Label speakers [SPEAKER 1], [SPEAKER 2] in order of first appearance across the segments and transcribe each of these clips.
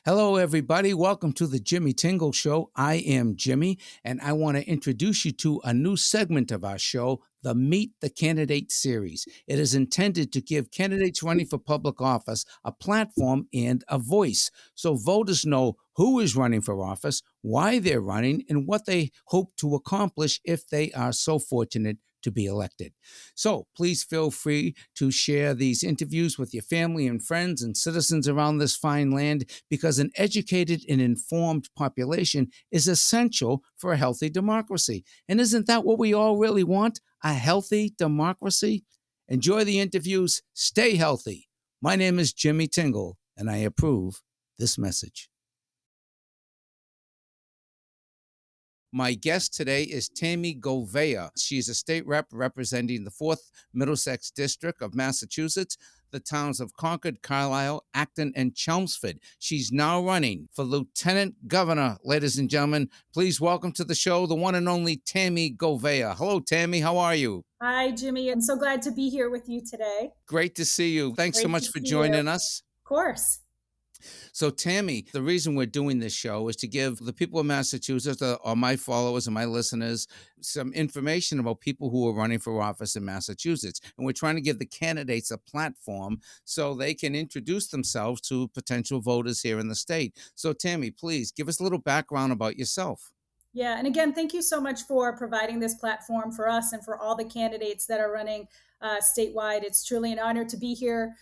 [SPEAKER 1] Hello, everybody. Welcome to the Jimmy Tingle Show. I am Jimmy, and I want to introduce you to a new segment of our show, the Meet the Candidate series. It is intended to give candidates running for public office a platform and a voice so voters know who is running for office, why they're running, and what they hope to accomplish if they are so fortunate to be elected. So please feel free to share these interviews with your family and friends and citizens around this fine land because an educated and informed population is essential for a healthy democracy. And isn't that what we all really want? A healthy democracy? Enjoy the interviews. Stay healthy. My name is Jimmy Tingle, and I approve this message. My guest today is Tami Gouveia. She's a state rep representing the 4th Middlesex District of Massachusetts, the towns of Concord, Carlisle, Acton, and Chelmsford. She's now running for Lieutenant Governor. Ladies and gentlemen, please welcome to the show the one and only Tami Gouveia. Hello, Tami. How are you?
[SPEAKER 2] Hi, Jimmy. I'm so glad to be here with you today.
[SPEAKER 1] Great to see you. Thanks so
[SPEAKER 2] Great to
[SPEAKER 1] much for
[SPEAKER 2] see you.
[SPEAKER 1] joining us.
[SPEAKER 2] Of course.
[SPEAKER 1] So, Tami, the reason we're doing this show is to give the people of Massachusetts, or my followers and my listeners, some information about people who are running for office in Massachusetts. And we're trying to give the candidates a platform so they can introduce themselves to potential voters here in the state. So, Tami, please give us a little background about yourself.
[SPEAKER 2] Yeah. And again, thank you so much for providing this platform for us and for all the candidates that are running statewide. It's truly an honor to be here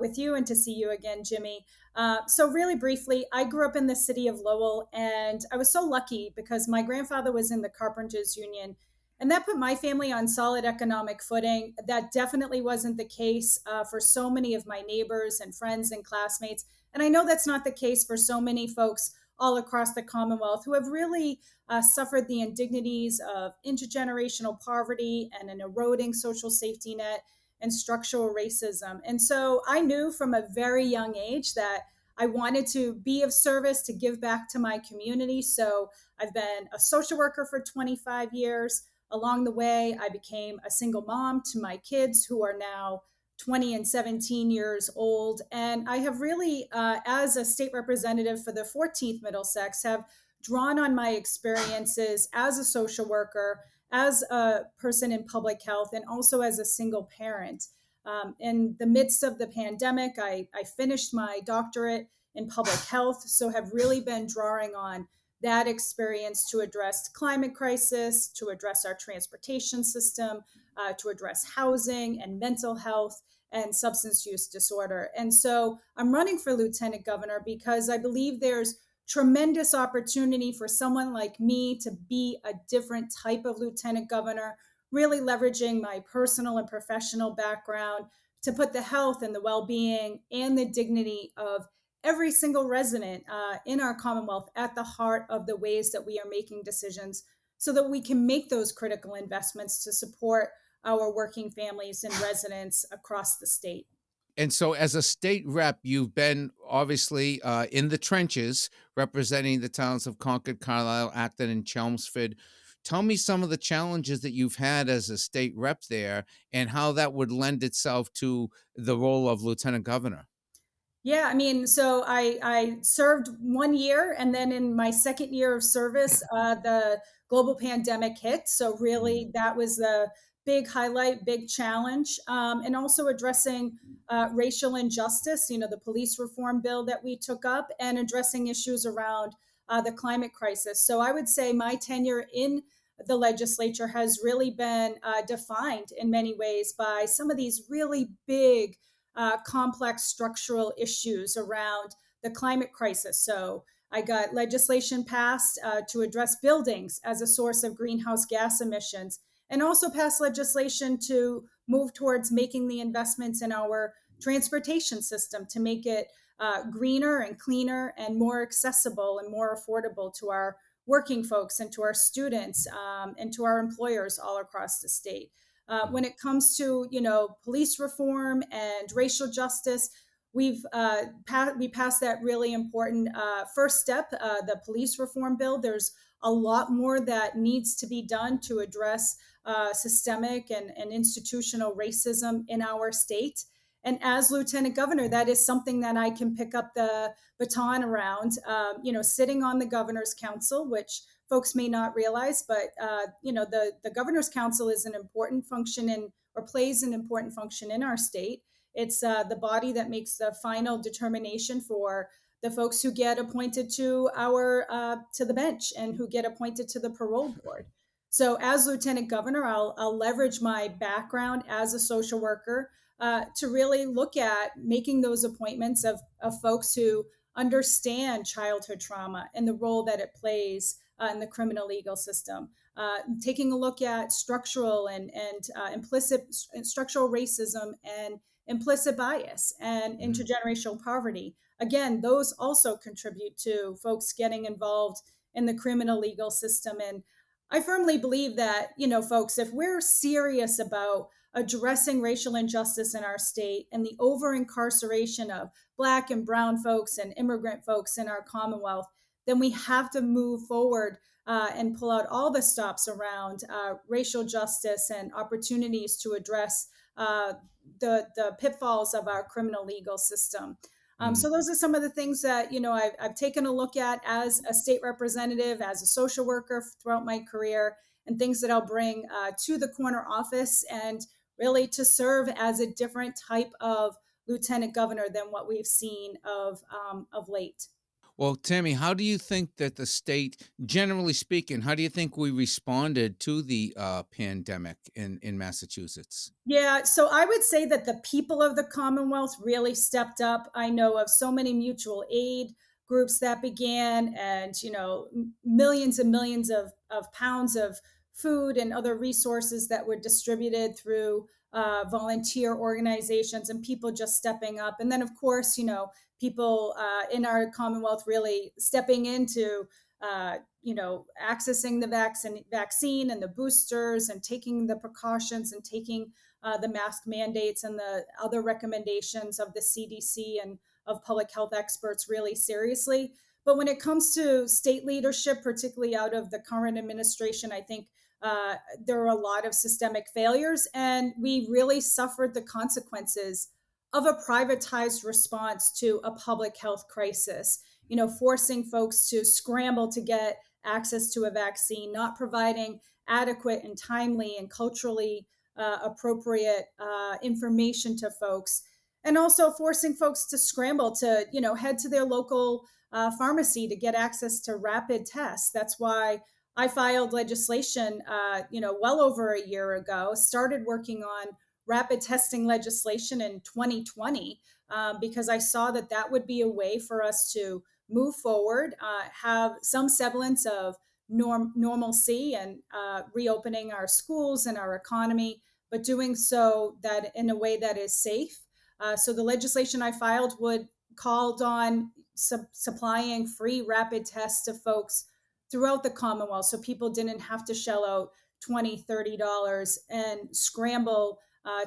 [SPEAKER 2] with you and to see you again, Jimmy. So, really briefly, I grew up in the city of Lowell, and I was so lucky because my grandfather was in the Carpenters Union. And that put my family on solid economic footing. That definitely wasn't the case for so many of my neighbors and friends and classmates. And I know that's not the case for so many folks all across the Commonwealth who have really suffered the indignities of intergenerational poverty and an eroding social safety net and structural racism. And so I knew from a very young age that I wanted to be of service to give back to my community. So I've been a social worker for 25 years. Along the way, I became a single mom to my kids who are now 20 and 17 years old. And I have really, as a state representative for the 14th Middlesex, have drawn on my experiences as a social worker, as a person in public health, and also as a single parent. In the midst of the pandemic, I finished my doctorate in public health, so have really been drawing on that experience to address climate crisis, to address our transportation system, to address housing and mental health and substance use disorder. And so I'm running for lieutenant governor because I believe there's tremendous opportunity for someone like me to be a different type of lieutenant governor, really leveraging my personal and professional background to put the health and the well-being and the dignity of every single resident in our Commonwealth at the heart of the ways that we are making decisions so that we can make those critical investments to support our working families and residents across the state.
[SPEAKER 1] And so, as a state rep, you've been obviously in the trenches representing the towns of Concord, Carlisle, Acton, and Chelmsford. Tell me some of the challenges that you've had as a state rep there and how that would lend itself to the role of lieutenant governor.
[SPEAKER 2] Yeah, I mean, so I served 1 year, and then in my second year of service, the global pandemic hit. So really, that was the big highlight, big challenge, and also addressing racial injustice. You know, the police reform bill that we took up, and addressing issues around the climate crisis. So I would say my tenure in the legislature has really been defined in many ways by some of these really big complex structural issues around the climate crisis. So I got legislation passed to address buildings as a source of greenhouse gas emissions, and also passed legislation to move towards making the investments in our transportation system to make it greener and cleaner and more accessible and more affordable to our working folks and to our students and to our employers all across the state. When it comes to police reform and racial justice, we passed that really important first step, the police reform bill. There's a lot more that needs to be done to address systemic and institutional racism in our state. And as lieutenant governor, that is something that I can pick up the baton around. Sitting on the governor's council, which folks may not realize, but the governor's council is an important function in, or plays an important function in our state. It's the body that makes the final determination for the folks who get appointed to our to the bench and who get appointed to the parole board. So, as lieutenant governor, I'll leverage my background as a social worker to really look at making those appointments of folks who understand childhood trauma and the role that it plays in the criminal legal system. Taking a look at structural and implicit structural racism and implicit bias and
[SPEAKER 1] Mhm.
[SPEAKER 2] intergenerational poverty. Again, those also contribute to folks getting involved in the criminal legal system. And I firmly believe that, folks, if we're serious about addressing racial injustice in our state and the over incarceration of Black and Brown folks and immigrant folks in our Commonwealth, then we have to move forward and pull out all the stops around racial justice and opportunities to address the pitfalls of our criminal legal system.
[SPEAKER 1] Mhm.
[SPEAKER 2] So those are some of the things that I've taken a look at as a state representative, as a social worker throughout my career, and things that I'll bring to the corner office and really to serve as a different type of lieutenant governor than what we've seen of late.
[SPEAKER 1] Well, Tammy, how do you think that the state, generally speaking, how do you think we responded to the pandemic in Massachusetts?
[SPEAKER 2] Yeah, so I would say that the people of the Commonwealth really stepped up. I know of so many mutual aid groups that began, and millions and millions of pounds of food and other resources that were distributed through volunteer organizations and people just stepping up. And then, of course, people in our Commonwealth really stepping into accessing the vaccine and the boosters and taking the precautions and taking the mask mandates and the other recommendations of the CDC and of public health experts really seriously. But when it comes to state leadership, particularly out of the current administration, I think there are a lot of systemic failures, and we really suffered the consequences of a privatized response to a public health crisis. Forcing folks to scramble to get access to a vaccine, not providing adequate and timely and culturally appropriate information to folks, and also forcing folks to scramble to head to their local pharmacy to get access to rapid tests. That's why I filed legislation well over a year ago, started working on rapid testing legislation in 2020 because I saw that that would be a way for us to move forward, have some semblance of normalcy and reopening our schools and our economy, but doing so that in a way that is safe. So the legislation I filed would called on supplying free rapid tests to folks throughout the Commonwealth, so people didn't have to shell out $20, $30 and scramble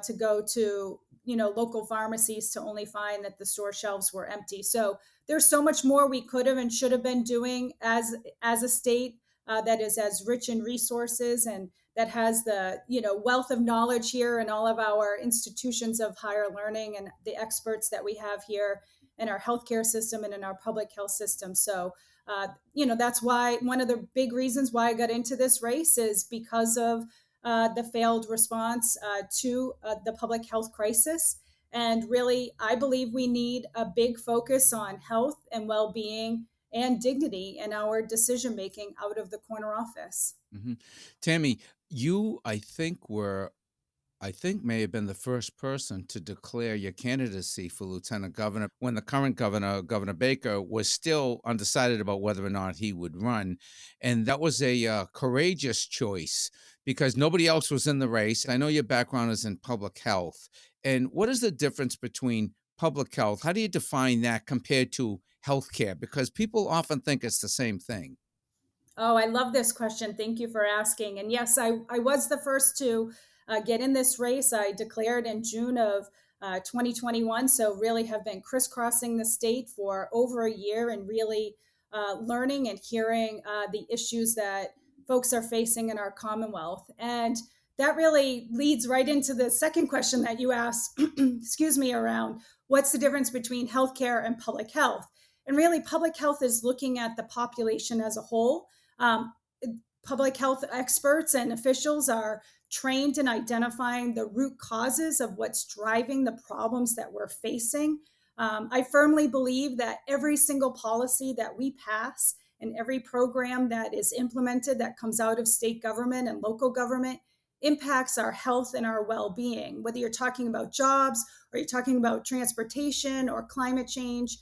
[SPEAKER 2] to go to local pharmacies to only find that the store shelves were empty. So there's so much more we could have and should have been doing as a state that is as rich in resources and that has the wealth of knowledge here and all of our institutions of higher learning and the experts that we have here in our healthcare system and in our public health system. So that's why one of the big reasons why I got into this race is because of the failed response to the public health crisis. And really, I believe we need a big focus on health and well being and dignity in our decision making out of the corner office.
[SPEAKER 1] Mhm. Tammy, you, I think may have been the first person to declare your candidacy for lieutenant governor when the current governor, Governor Baker, was still undecided about whether or not he would run. And that was a courageous choice because nobody else was in the race. I know your background is in public health. And what is the difference between public health? How do you define that compared to healthcare? Because people often think it's the same thing.
[SPEAKER 2] Oh, I love this question. Thank you for asking. And yes, I was the first to get in this race. I declared in June of 2021. So, really have been crisscrossing the state for over a year and really learning and hearing the issues that folks are facing in our Commonwealth. And that really leads right into the second question that you asked, excuse me, around what's the difference between healthcare and public health. And really, public health is looking at the population as a whole. Um, Public health experts and officials are trained in identifying the root causes of what's driving the problems that we're facing. I firmly believe that every single policy that we pass and every program that is implemented that comes out of state government and local government impacts our health and our well-being, whether you're talking about jobs or you're talking about transportation or climate change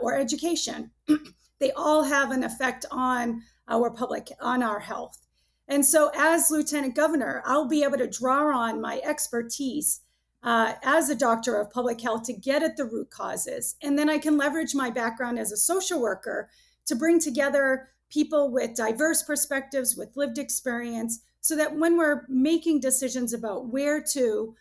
[SPEAKER 2] or education. They all have an effect on our health. And so, as lieutenant governor, I'll be able to draw on my expertise as a doctor of public health to get at the root causes. And then I can leverage my background as a social worker to bring together people with diverse perspectives, with lived experience, so that when we're making decisions about where to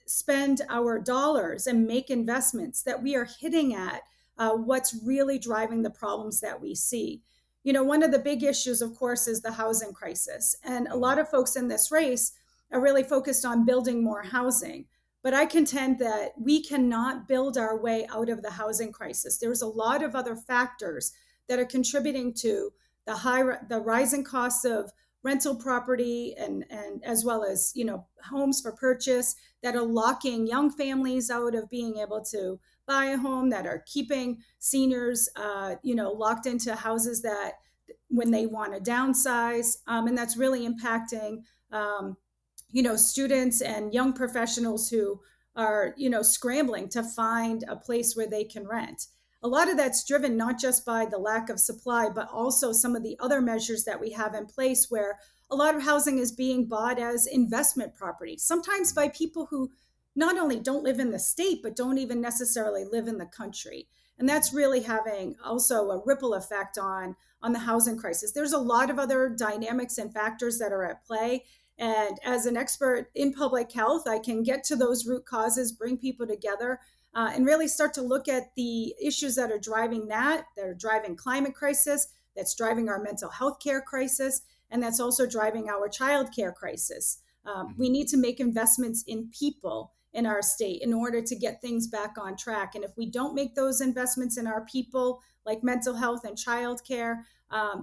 [SPEAKER 2] spend our dollars and make investments, that we are hitting at what's really driving the problems that we see. You know, one of the big issues, of course, is the housing crisis. And a
[SPEAKER 1] Mhm.
[SPEAKER 2] lot of folks in this race are really focused on building more housing. But I contend that we cannot build our way out of the housing crisis. There's a lot of other factors that are contributing to the rising costs of rental property and as well as, you know, homes for purchase that are locking young families out of being able to buy a home, that are keeping seniors, locked into houses that when they want to downsize, and that's really impacting, um, students and young professionals who are, scrambling to find a place where they can rent. A lot of that's driven not just by the lack of supply, but also some of the other measures that we have in place where a lot of housing is being bought as investment property, sometimes by people who not only don't live in the state, but don't even necessarily live in the country. And that's really having also a ripple effect on the housing crisis. There's a lot of other dynamics and factors that are at play. And as an expert in public health, I can get to those root causes, bring people together, and really start to look at the issues that are driving climate crisis, that's driving our mental health care crisis, and that's also driving our child care crisis. We
[SPEAKER 1] Mhm.
[SPEAKER 2] need to make investments in people in our state in order to get things back on track. And if we don't make those investments in our people, like mental health and childcare,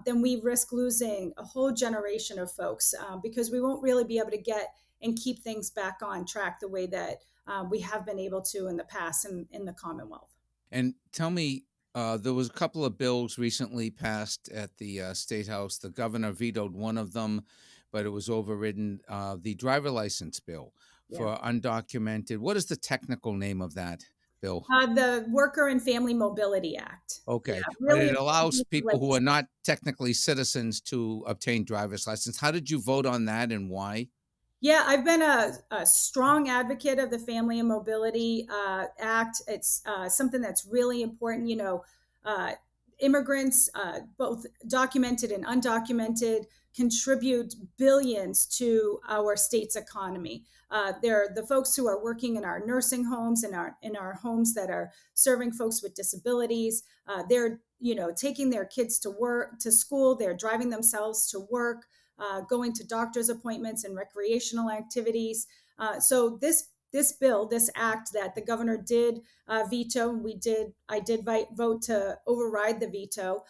[SPEAKER 2] then we risk losing a whole generation of folks because we won't really be able to get and keep things back on track the way that we have been able to in the past in the Commonwealth.
[SPEAKER 1] And tell me, there was a couple of bills recently passed at the state house. The governor vetoed one of them, but it was overridden. The driver license bill
[SPEAKER 2] Yeah.
[SPEAKER 1] for undocumented. What is the technical name of that bill?
[SPEAKER 2] The Worker and Family Mobility Act. Yeah,
[SPEAKER 1] Okay, but
[SPEAKER 2] really
[SPEAKER 1] it
[SPEAKER 2] important
[SPEAKER 1] allows
[SPEAKER 2] piece of
[SPEAKER 1] people who are
[SPEAKER 2] legislation.
[SPEAKER 1] not technically citizens to obtain driver's license. How did you vote on that and why?
[SPEAKER 2] Yeah, I've been a strong advocate of the Family and Mobility Act. It's something that's really important. Uh, Immigrants, both documented and undocumented, contribute billions to our state's economy. They're the folks who are working in our nursing homes and in our homes that are serving folks with disabilities. They're taking their kids to school. They're driving themselves to work, going to doctor's appointments and recreational activities. So this bill, this act that the governor did veto, and I did vote to override the veto,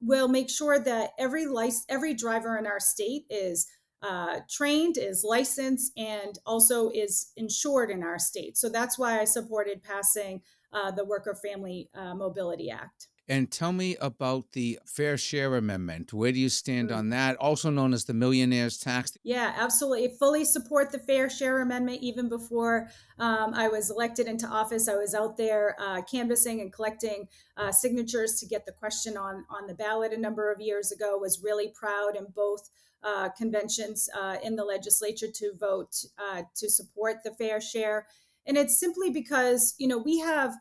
[SPEAKER 2] will make sure that every driver in our state is trained, is licensed, and also is insured in our state. So that's why I supported passing the Worker Family Mobility Act.
[SPEAKER 1] And tell me about the Fair Share Amendment. Where do you stand on that? Also known as the Millionaire's Tax.
[SPEAKER 2] Yeah, absolutely. Fully support the Fair Share Amendment. Even before I was elected into office, I was out there canvassing and collecting signatures to get the question on the ballot a number of years ago. Was really proud in both conventions in the legislature to vote to support the Fair Share, and it's simply because we have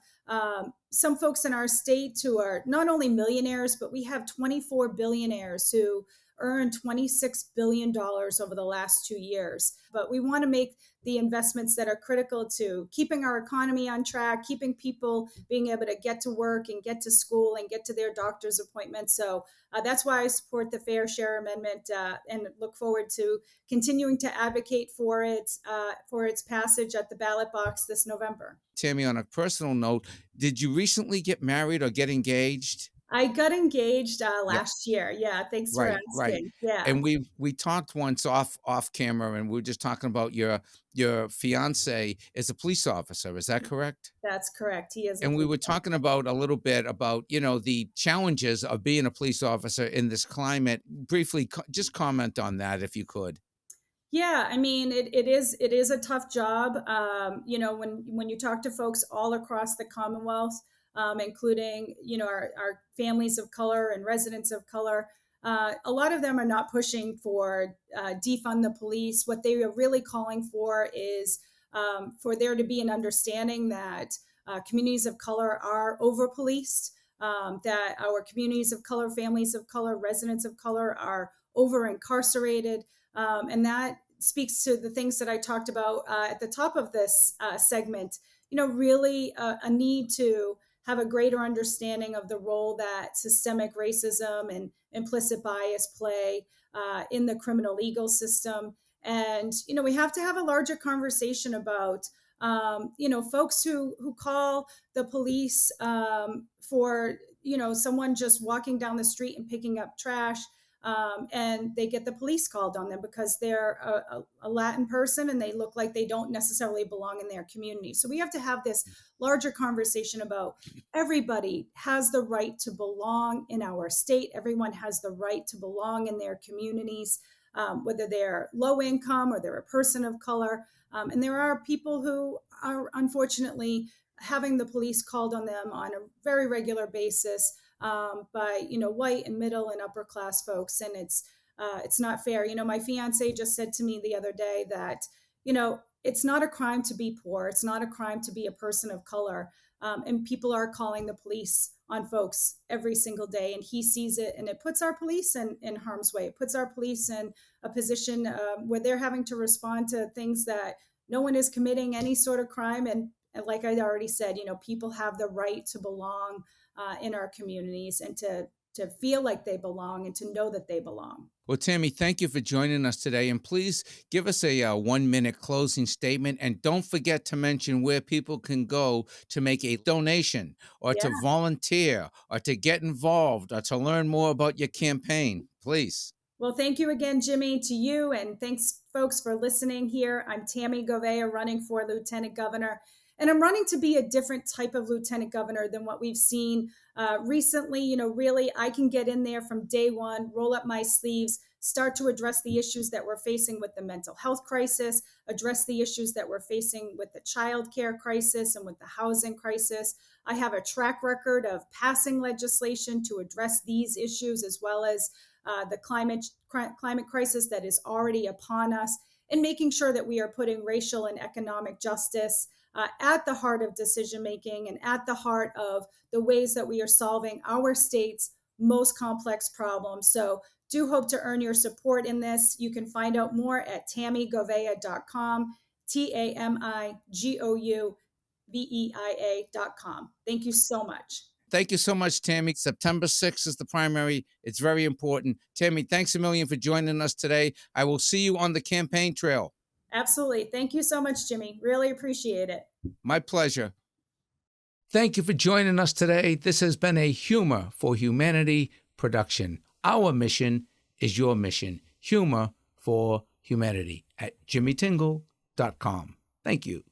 [SPEAKER 2] some folks in our state who are not only millionaires, but we have 24 billionaires who earned $26 billion over the last 2 years. But we want to make the investments that are critical to keeping our economy on track, keeping people being able to get to work and get to school and get to their doctor's appointments. So that's why I support the Fair Share Amendment and look forward to continuing to advocate for its passage at the ballot box this November.
[SPEAKER 1] Tami, on a personal note, did you recently get married or get engaged?
[SPEAKER 2] I got engaged
[SPEAKER 1] Yeah.
[SPEAKER 2] last year. Yeah, thanks for
[SPEAKER 1] Right.
[SPEAKER 2] asking. Yeah,
[SPEAKER 1] And we talked once off camera, and we were just talking about your fiance is a police officer. Is that correct?
[SPEAKER 2] that's correct. He is a
[SPEAKER 1] And we
[SPEAKER 2] police
[SPEAKER 1] were
[SPEAKER 2] officer.
[SPEAKER 1] talking about a little bit about, the challenges of being a police officer in this climate. Briefly, just comment on that if you could.
[SPEAKER 2] Yeah, I mean, it is a tough job. When you talk to folks all across the Commonwealth, including our families of color and residents of color, a lot of them are not pushing for defund the police. What they are really calling for is for there to be an understanding that communities of color are over policed, that our communities of color, families of color, residents of color are over incarcerated, and that speaks to the things that I talked about at the top of this segment. Really a need to have a greater understanding of the role that systemic racism and implicit bias play in the criminal legal system. And we have to have a larger conversation about folks who call the police for someone just walking down the street and picking up trash, and they get the police called on them because they're a Latin person and they look like they don't necessarily belong in their community. So we have to have this larger conversation about everybody has the right to belong in our state. Everyone has the right to belong in their communities, whether they're low income or they're a person of color. And there are people who are unfortunately having the police called on them on a very regular basis by white and middle and upper class folks, and it's not fair. My fiance just said to me the other day that it's not a crime to be poor, it's not a crime to be a person of color, and people are calling the police on folks every single day, and he sees it, and it puts our police in harm's way. It puts our police in a position where they're having to respond to things that no one is committing any sort of crime, and like I already said, people have the right to belong in our communities and to feel like they belong and to know that they belong.
[SPEAKER 1] Well, Tami, thank you for joining us today. And please give us a 1-minute closing statement. And don't forget to mention where people can go to make a donation or
[SPEAKER 2] Yeah.
[SPEAKER 1] to volunteer or to get involved or to learn more about your campaign. Please.
[SPEAKER 2] Well, thank you again, Jimmy, to you. And thanks, folks, for listening here. I'm Tami Gouveia, running for Lieutenant Governor. And I'm running to be a different type of Lieutenant Governor than what we've seen recently. Really, I can get in there from day one, roll up my sleeves, start to address the issues that we're facing with the mental health crisis, address the issues that we're facing with the childcare crisis and with the housing crisis. I have a track record of passing legislation to address these issues, as well as the climate crisis that is already upon us, and making sure that we are putting racial and economic justice at the heart of decision making and at the heart of the ways that we are solving our state's most complex problems. So do hope to earn your support in this. You can find out more at tamigouveia.com, TAMIGOUVEIA.com. Thank you so much.
[SPEAKER 1] Thank you so much, Tami. September 6th is the primary. It's very important. Tami, thanks a million for joining us today. I will see you on the campaign trail.
[SPEAKER 2] Absolutely. Thank you so much, Jimmy. Really appreciate it.
[SPEAKER 1] My pleasure. Thank you for joining us today. This has been a Humor for Humanity production. Our mission is your mission. Humor for Humanity at jimmytingle.com. Thank you.